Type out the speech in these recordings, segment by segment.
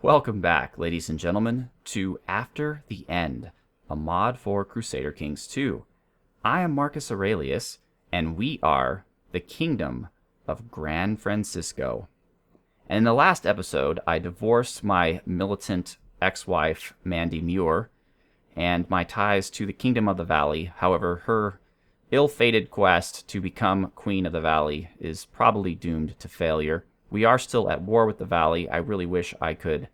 Welcome back, ladies and gentlemen, to After the End, a mod for Crusader Kings 2. I am Marcus Aurelius, and we are the Kingdom of Gran Francisco. And in the last episode, I divorced my militant ex-wife, Mandy Muir, and my ties to the Kingdom of the Valley. However, her ill-fated quest to become Queen of the Valley is probably doomed to failure. We are still at war with the Valley. I really wish I could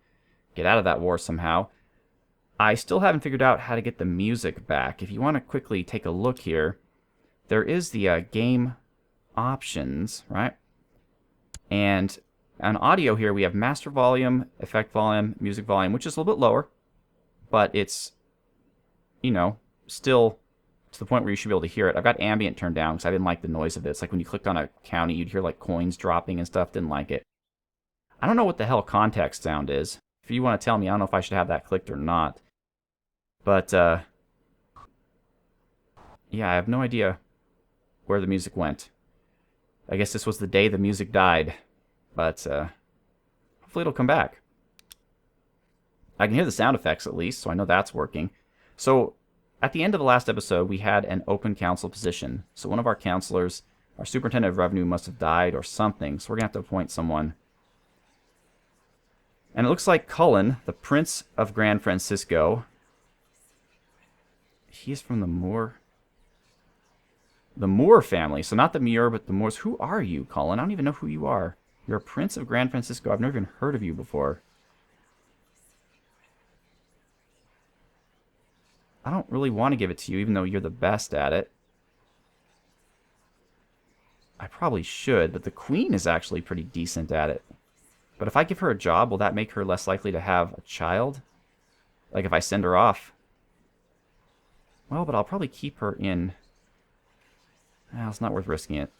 get out of that war somehow. I still haven't figured out how to get the music back. If you want to quickly take a look here, there is the game options, right? And on audio here, we have master volume, effect volume, music volume, which is a little bit lower, but it's, you know, still to the point where you should be able to hear it. I've got ambient turned down because I didn't like the noise of it. It's like when you clicked on a county, you'd hear like coins dropping and stuff. Didn't like it. I don't know what the hell context sound is. If you want to tell me, I don't know if I should have that clicked or not. But, yeah, I have no idea where the music went. I guess this was the day the music died. But, hopefully it'll come back. I can hear the sound effects at least, so I know that's working. So, at the end of the last episode, we had an open council position. So one of our counselors, our superintendent of revenue, must have died or something. So we're going to have to appoint someone. And it looks like Cullen, the Prince of Gran Francisco, he's from the Moore family. So not the Muir, but the Moors. Who are you, Cullen? I don't even know who you are. You're a Prince of Gran Francisco. I've never even heard of you before. I don't really want to give it to you, even though you're the best at it. I probably should, but the Queen is actually pretty decent at it. But if I give her a job, will that make her less likely to have a child? Like if I send her off? Well, but I'll probably keep her in. Well, it's not worth risking it.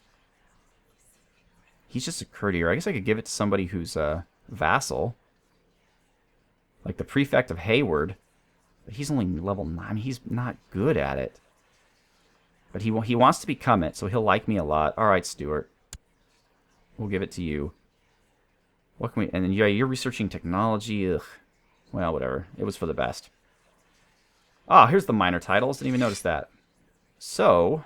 He's just a courtier. I guess I could give it to somebody who's a vassal. Like the prefect of Hayward. But he's only level 9. He's not good at it. But he wants to become it, so he'll like me a lot. Alright, Stuart. We'll give it to you. What can we... And then, yeah, you're researching technology. Ugh. Well, whatever. It was for the best. Ah, here's the minor titles. Didn't even notice that. So,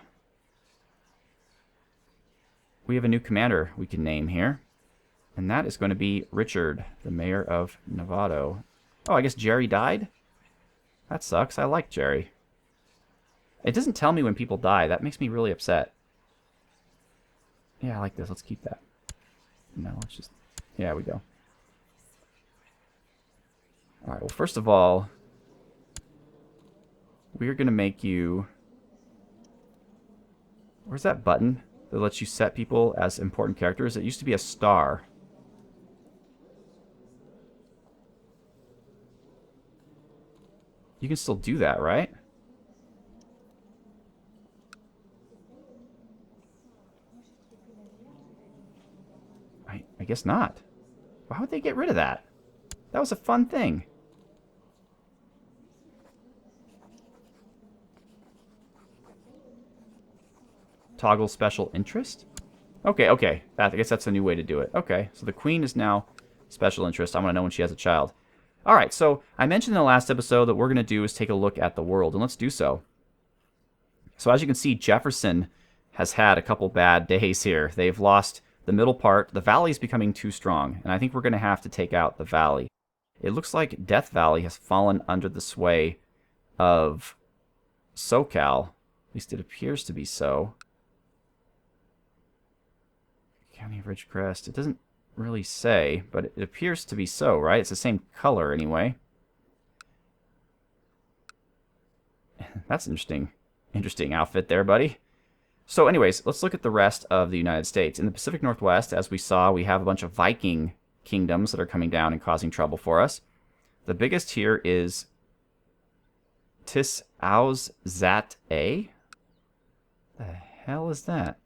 we have a new commander we can name here. And that is going to be Richard, the mayor of Novato. Oh, I guess Jerry died? That sucks. I like Jerry. It doesn't tell me when people die. That makes me really upset. Yeah, I like this. Let's keep that. No, let's just... Yeah, we go. Alright, well, first of all, we're going to make you... Where's that button that lets you set people as important characters? It used to be a star. You can still do that, right? I guess not. Why would they get rid of that? That was a fun thing. Toggle special interest? Okay, okay. I guess that's a new way to do it. Okay, so the queen is now special interest. I want to know when she has a child. Alright, so I mentioned in the last episode that what we're going to do is take a look at the world, and let's do so. So as you can see, Jefferson has had a couple bad days here. They've lost the middle part. The valley's becoming too strong, and I think we're going to have to take out the valley. It looks like Death Valley has fallen under the sway of SoCal. At least it appears to be so. County of Ridgecrest. It doesn't really say, but it appears to be so, right? It's the same color anyway. That's interesting. Interesting outfit there, buddy. So anyways, let's look at the rest of the United States. In the Pacific Northwest, as we saw, we have a bunch of Viking kingdoms that are coming down and causing trouble for us. The biggest here is Tis-Aus-Zat-A? The hell is that?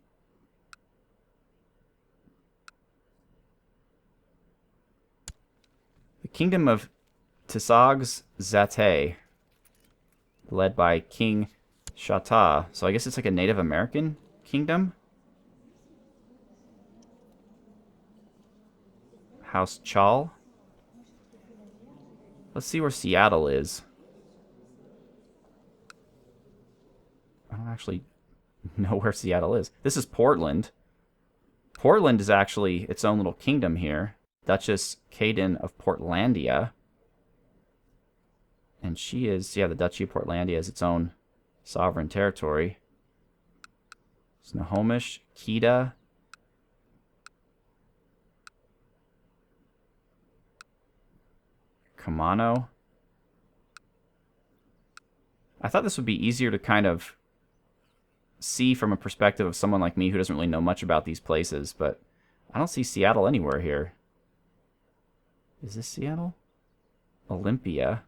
The Kingdom of Tis-Aus-Zat-A, led by King Shata. So I guess it's like a Native American kingdom. House Chal. Let's see where Seattle is. I don't actually know where Seattle is. This is Portland. Portland is actually its own little kingdom here. Duchess Caden of Portlandia. And she is, yeah, the Duchy of Portlandia is its own sovereign territory. Snohomish, Kedah. Kamano. I thought this would be easier to kind of see from a perspective of someone like me who doesn't really know much about these places, but I don't see Seattle anywhere here. Is this Seattle? Olympia.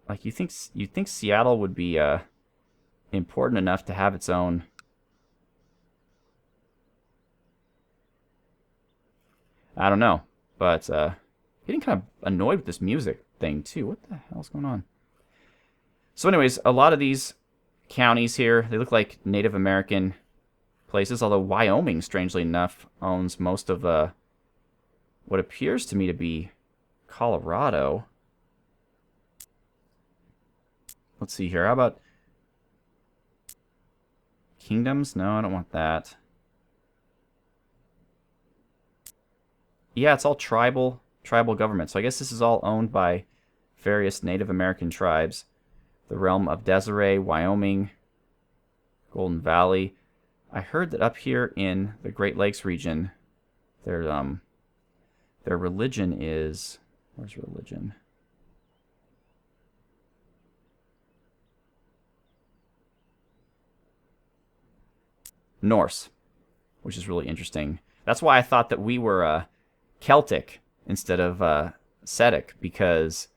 Like, you'd think Seattle would be important enough to have its own. I don't know, but getting kind of annoyed with this music thing too. What the hell's going on? So anyways, a lot of these counties here, they look like Native American places, although Wyoming, strangely enough, owns most of what appears to me to be Colorado. Let's see here. How about kingdoms? No, I don't want that. Yeah, it's all tribal government. So I guess this is all owned by various Native American tribes. The realm of Desiree, Wyoming, Golden Valley. I heard that up here in the Great Lakes region, their religion is, where's religion? Norse, which is really interesting. That's why I thought that we were Celtic instead of Celtic, because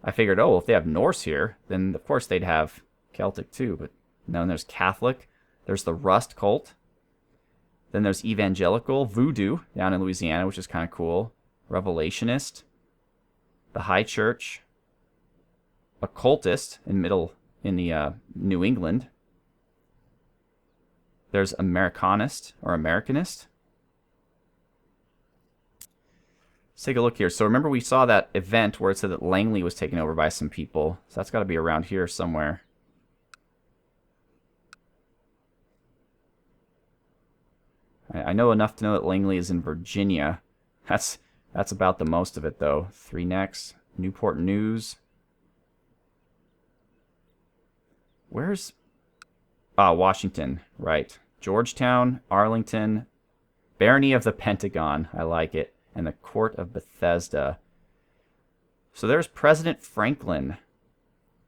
I figured, oh, well, if they have Norse here, then of course they'd have Celtic too. But no, and there's Catholic, there's the Rust cult, then there's Evangelical, Voodoo down in Louisiana, which is kind of cool, Revelationist, the High Church, Occultist in the New England. There's Americanist or Americanist. Let's take a look here. So remember we saw that event where it said that Langley was taken over by some people. So that's got to be around here somewhere. I know enough to know that Langley is in Virginia. That's about the most of it, though. Three Necks, Newport News. Where's... Washington, right. Georgetown, Arlington, Barony of the Pentagon, I like it, and the Court of Bethesda. So there's President Franklin.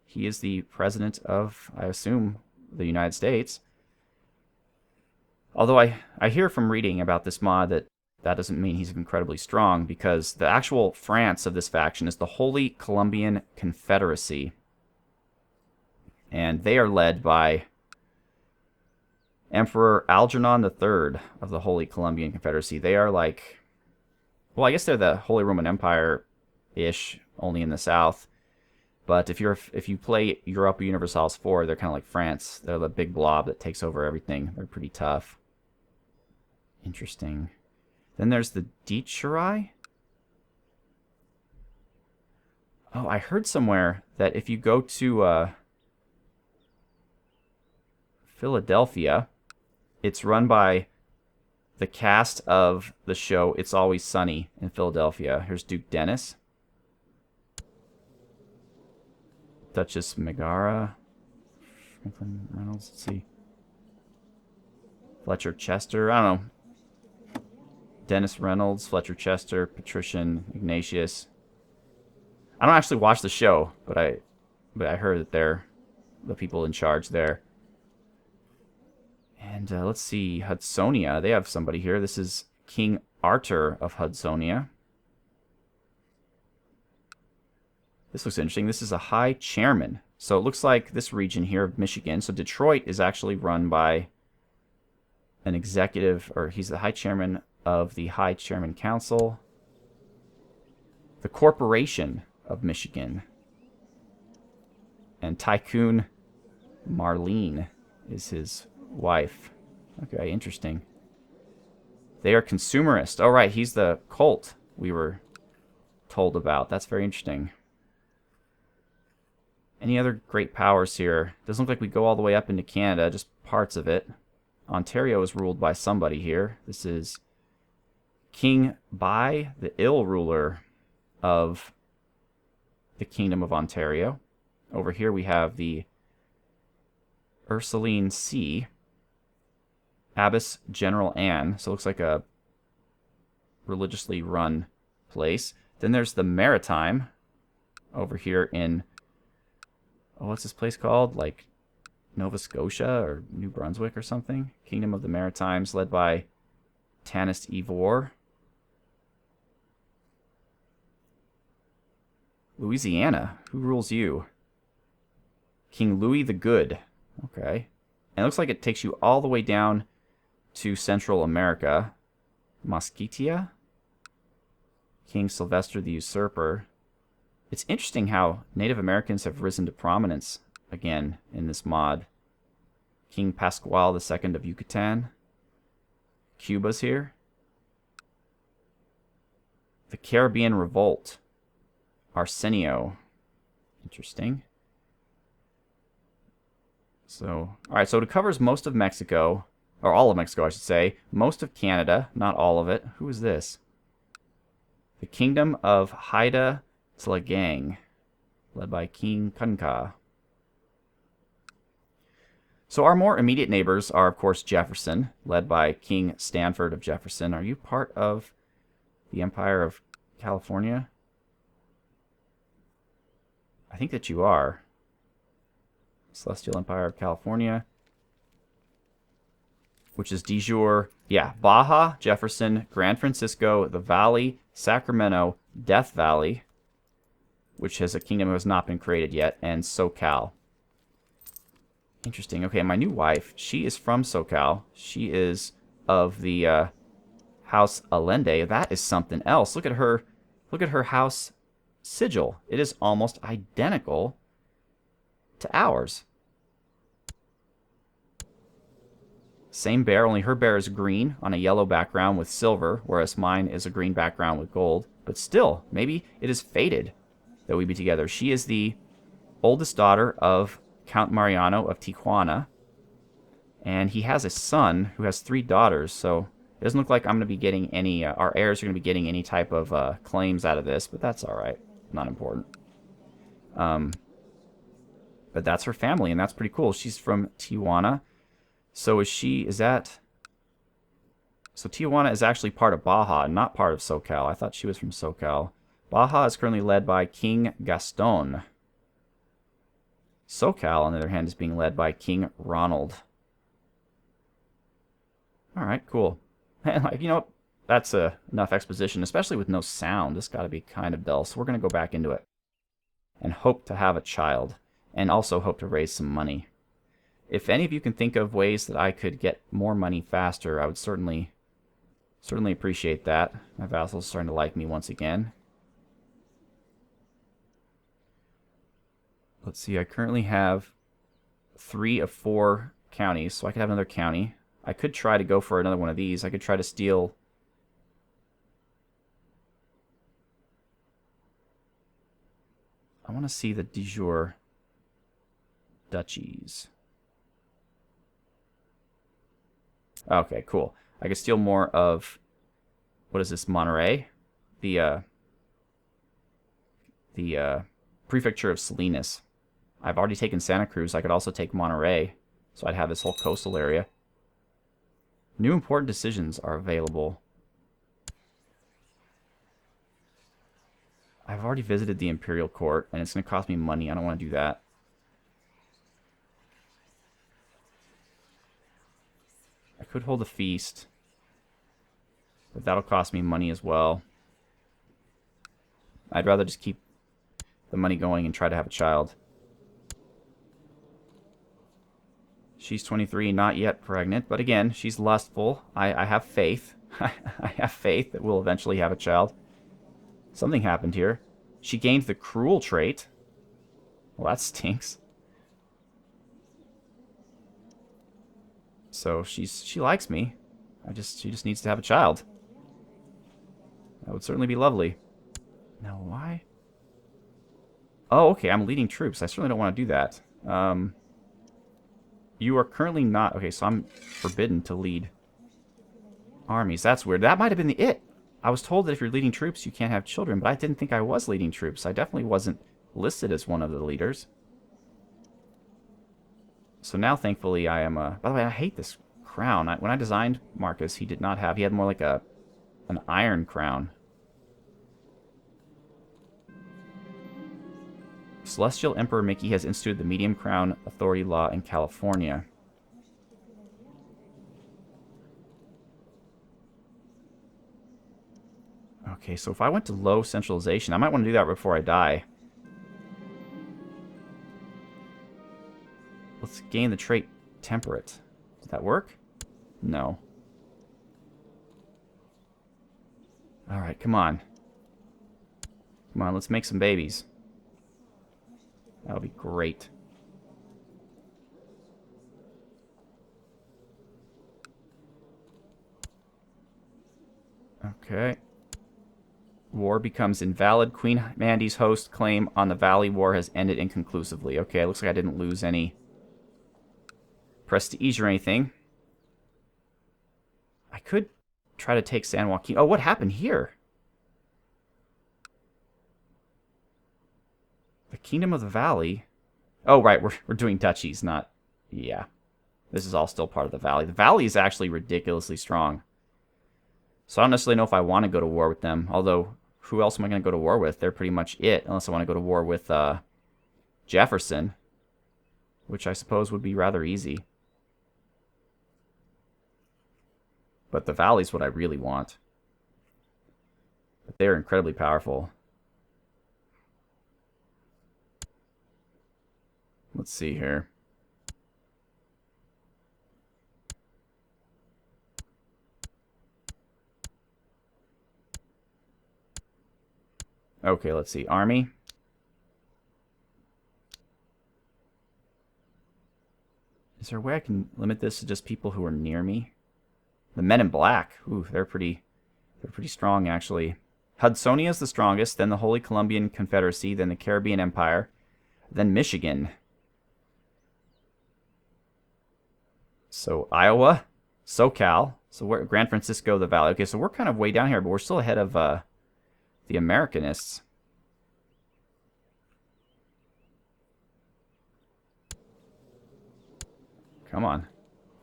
He is the president of, I assume, the United States. Although I hear from reading about this mod that doesn't mean he's incredibly strong, because the actual France of this faction is the Holy Columbian Confederacy. And they are led by Emperor Algernon III of the Holy Columbian Confederacy. They are like, well, I guess they're the Holy Roman Empire-ish, only in the south. But if you play Europa Universalis 4, they're kind of like France. They're the big blob that takes over everything. They're pretty tough. Interesting. Then there's the Dietscherai. Oh, I heard somewhere that if you go to Philadelphia, it's run by the cast of the show It's Always Sunny in Philadelphia. Here's Duke Dennis. Duchess Megara. Franklin Reynolds, let's see. Fletcher Chester, I don't know. Dennis Reynolds, Fletcher Chester, Patrician Ignatius. I don't actually watch the show, but I heard that they're the people in charge there. And let's see, Hudsonia. They have somebody here. This is King Arthur of Hudsonia. This looks interesting. This is a High Chairman. So it looks like this region here of Michigan. So Detroit is actually run by an executive, or he's the High Chairman of the High Chairman Council. The Corporation of Michigan. And Tycoon Marlene is his wife. Okay, interesting. They are consumerist. Oh, right, he's the cult we were told about. That's very interesting. Any other great powers here? Doesn't look like we go all the way up into Canada, just parts of it. Ontario is ruled by somebody here. This is King Bai, the ill ruler of the Kingdom of Ontario. Over here we have the Ursuline Sea, Abbess General Anne. So it looks like a religiously run place. Then there's the Maritime over here in, oh, what's this place called? Like Nova Scotia or New Brunswick or something? Kingdom of the Maritimes, led by Tanis Ivor. Louisiana, who rules you? King Louis the Good. Okay. And it looks like it takes you all the way down to Central America. Mosquitia? King Sylvester the Usurper. It's interesting how Native Americans have risen to prominence again in this mod. King Pascual II of Yucatan. Cuba's here. The Caribbean Revolt. Arsenio. Interesting. So, alright, so it covers most of Mexico, or all of Mexico, I should say. Most of Canada, not all of it. Who is this? The Kingdom of Haida Tlagang, led by King Kunka. So our more immediate neighbors are, of course, Jefferson, led by King Stanford of Jefferson. Are you part of the Empire of California? I think that you are. Celestial Empire of California, which is de jure, yeah, Baja, Jefferson, Gran Francisco, the Valley, Sacramento, Death Valley, which has a kingdom that has not been created yet, and SoCal. Interesting. Okay, my new wife, she is from SoCal. She is of the House Allende. That is something else. Look at her house sigil. It is almost identical to ours. Same bear, only her bear is green on a yellow background with silver, whereas mine is a green background with gold. But still, maybe it is fated that we be together. She is the oldest daughter of Count Mariano of Tijuana, and he has a son who has 3 daughters, so it doesn't look like I'm going to be getting any, our heirs are going to be getting any type of claims out of this, but that's alright. Not important. But that's her family, and that's pretty cool. She's from Tijuana. So so Tijuana is actually part of Baja, not part of SoCal. I thought she was from SoCal. Baja is currently led by King Gaston. SoCal, on the other hand, is being led by King Ronald. Alright, cool. And, like, you know what? That's enough exposition, especially with no sound. This got to be kind of dull, so we're going to go back into it. And hope to have a child. And also hope to raise some money. If any of you can think of ways that I could get more money faster, I would certainly appreciate that. My vassal's starting to like me once again. Let's see, I currently have 3 of 4 counties, so I could have another county. I could try to go for another one of these. I could try to steal... I want to see the de jure duchies. Okay, cool. I could steal more of... What is this, Monterey? The prefecture of Salinas. I've already taken Santa Cruz. I could also take Monterey. So I'd have this whole coastal area. New important decisions are available. I've already visited the Imperial Court, and it's going to cost me money. I don't want to do that. I could hold a feast, but that'll cost me money as well. I'd rather just keep the money going and try to have a child. She's 23, not yet pregnant, but again, she's lustful. I have faith. I have faith that we'll eventually have a child. Something happened here. She gained the cruel trait. Well, that stinks. So she likes me. She just needs to have a child. That would certainly be lovely. Now, why? Oh, okay, I'm leading troops. I certainly don't want to do that. You are currently not... Okay, so I'm forbidden to lead armies. That's weird. That might have been it. I was told that if you're leading troops, you can't have children, but I didn't think I was leading troops. I definitely wasn't listed as one of the leaders. So now, thankfully, I am... By the way, I hate this crown. When I designed Marcus, he did not have... He had more like an iron crown. Celestial Emperor Mickey has instituted the medium crown authority law in California. Okay, so if I went to low centralization, I might want to do that before I die. Let's gain the trait temperate. Did that work? No. Alright, come on. Come on, let's make some babies. That'll be great. Okay. War becomes invalid. Queen Mandy's host claim on the Valley War has ended inconclusively. Okay, it looks like I didn't lose any prestige or anything. I could try to take San Joaquin. Oh, what happened here? The Kingdom of the Valley. Oh, right, we're doing duchies, not... Yeah. This is all still part of the Valley. The Valley is actually ridiculously strong. So I don't necessarily know if I want to go to war with them. Although, who else am I going to go to war with? They're pretty much it. Unless I want to go to war with Jefferson. Which I suppose would be rather easy. But the Valley's what I really want. But they're incredibly powerful. Let's see here. Okay, let's see. Army. Is there a way I can limit this to just people who are near me? The Men in Black. Ooh, they're pretty strong, actually. Hudsonia is the strongest, then the Holy Columbian Confederacy, then the Caribbean Empire, then Michigan. So Iowa, SoCal, so we're Gran Francisco, the Valley. Okay, so we're kind of way down here, but we're still ahead of the Americanists. Come on.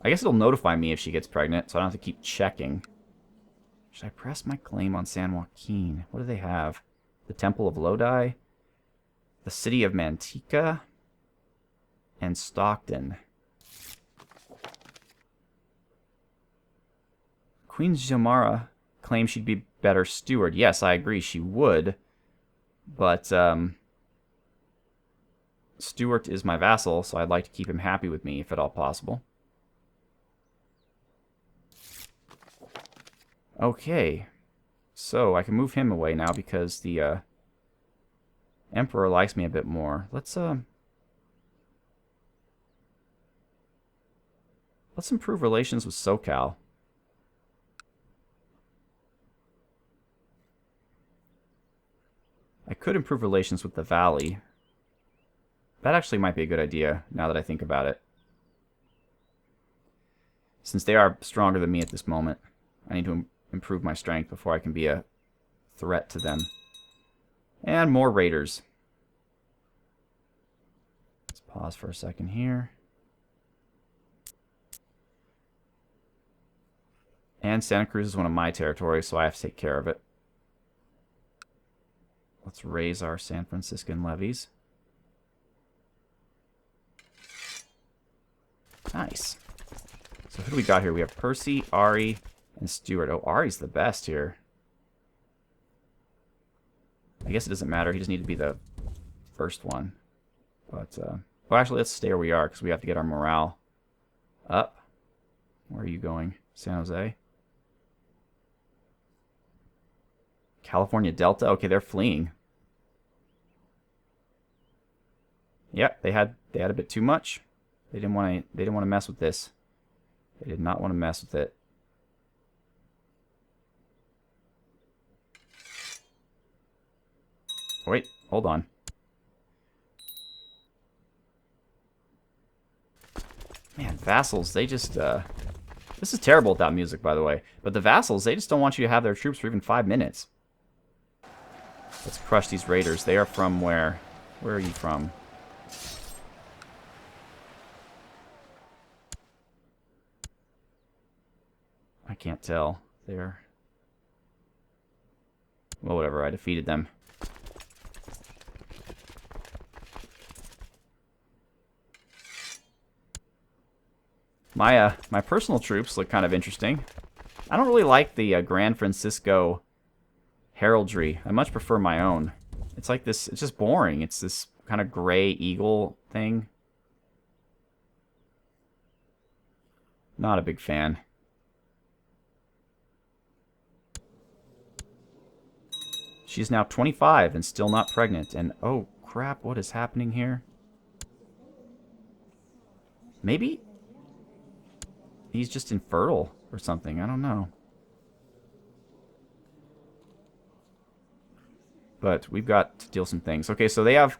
I guess it'll notify me if she gets pregnant, so I don't have to keep checking. Should I press my claim on San Joaquin? What do they have? The Temple of Lodi, the City of Manteca, and Stockton. Queen Xiomara claims she'd be better steward. Yes, I agree, she would. But, Stuart is my vassal, so I'd like to keep him happy with me, if at all possible. Okay. So, I can move him away now because the, Emperor likes me a bit more. Let's improve relations with SoCal. I could improve relations with the Valley. That actually might be a good idea, now that I think about it. Since they are stronger than me at this moment, I need to improve my strength before I can be a threat to them. And more raiders. Let's pause for a second here. And Santa Cruz is one of my territories, so I have to take care of it. Let's raise our San Franciscan levies. Nice. So who do we got here? We have Percy, Ari, and Stuart. Oh, Ari's the best here. I guess it doesn't matter. He just needs to be the first one. But, well, actually, let's stay where we are because we have to get our morale up. Where are you going? San Jose? California Delta? Okay, they're fleeing. Yep, they had a bit too much. They didn't want to mess with this. They did not want to mess with it. Wait, hold on. Man, vassals, they just, This is terrible without music, by the way. But the vassals, they just don't want you to have their troops for even 5 minutes. Let's crush these raiders. They are from where? Where are you from? I can't tell. They're... Well, whatever. I defeated them. My personal troops look kind of interesting. I don't really like the Gran Francisco heraldry. I much prefer my own. It's like this, it's just boring. It's this kind of gray eagle thing. Not a big fan. She's now 25 and still not pregnant. And oh crap, what is happening here? Maybe he's just infertile or something. I don't know. But we've got to deal some things. Okay, so they have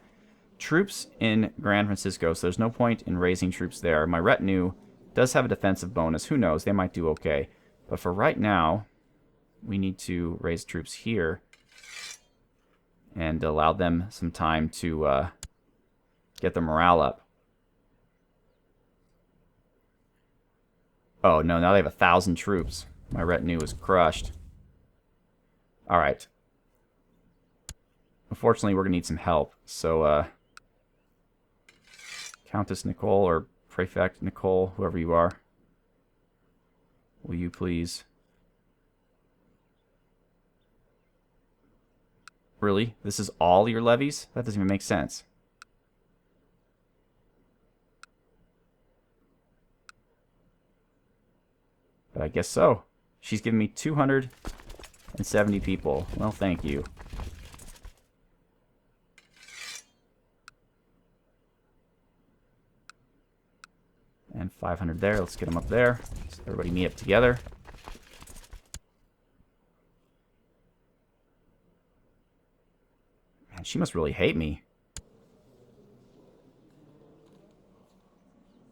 troops in Gran Francisco, so there's no point in raising troops there. My retinue does have a defensive bonus. Who knows? They might do okay. But for right now, we need to raise troops here and allow them some time to get their morale up. Oh, no, now they have 1,000 troops. My retinue is crushed. Alright. Unfortunately, we're going to need some help. So, Countess Nicole, or Prefect Nicole, whoever you are. Will you please... Really? This is all your levies? That doesn't even make sense. But I guess so. She's giving me 270 people. Well, thank you. And 500 there. Let's get them up there. So everybody meet up together. Man, she must really hate me.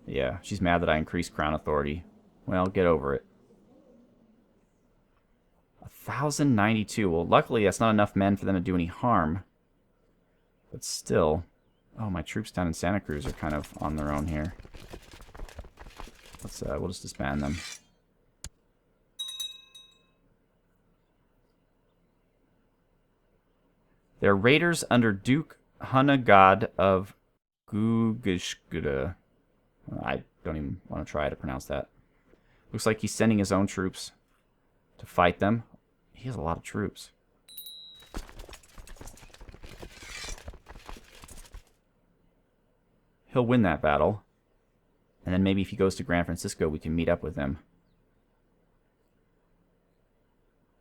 Yeah, she's mad that I increased crown authority. Well, get over it. 1,092. Well, luckily that's not enough men for them to do any harm. But still... Oh, my troops down in Santa Cruz are kind of on their own here. Let's, we'll just disband them. They're raiders under Duke Hunagad of Gugishguda. I don't even want to try to pronounce that. Looks like he's sending his own troops to fight them. He has a lot of troops. He'll win that battle. And then maybe if he goes to Gran Francisco, we can meet up with him.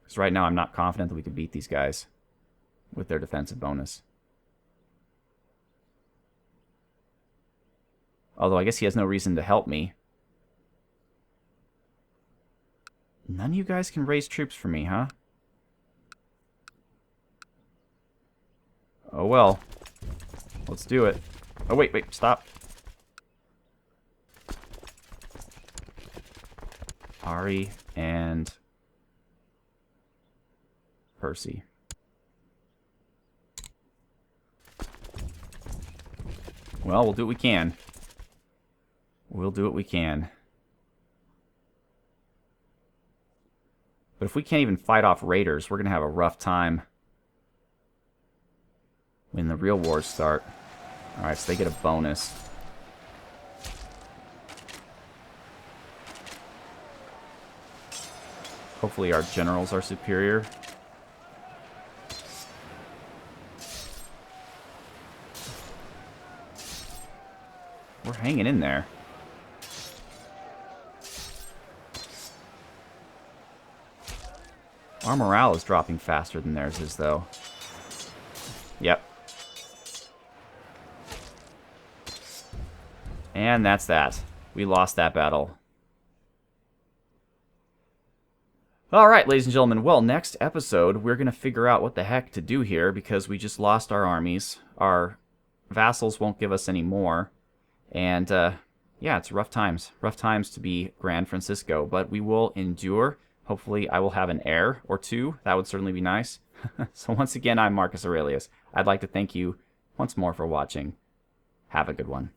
Because right now I'm not confident that we can beat these guys with their defensive bonus. Although I guess he has no reason to help me. None of you guys can raise troops for me, huh? Oh well. Let's do it. Oh wait, stop. Ari and Percy. Well, we'll do what we can. We'll do what we can. But if we can't even fight off raiders, we're going to have a rough time when the real wars start. Alright, so they get a bonus. Hopefully our generals are superior. We're hanging in there. Our morale is dropping faster than theirs is, though. Yep. And that's that. We lost that battle. All right, ladies and gentlemen. Well, next episode, we're going to figure out what the heck to do here because we just lost our armies. Our vassals won't give us any more. And, yeah, it's rough times. Rough times to be Gran Francisco, but we will endure. Hopefully, I will have an heir or two. That would certainly be nice. So once again, I'm Marcus Aurelius. I'd like to thank you once more for watching. Have a good one.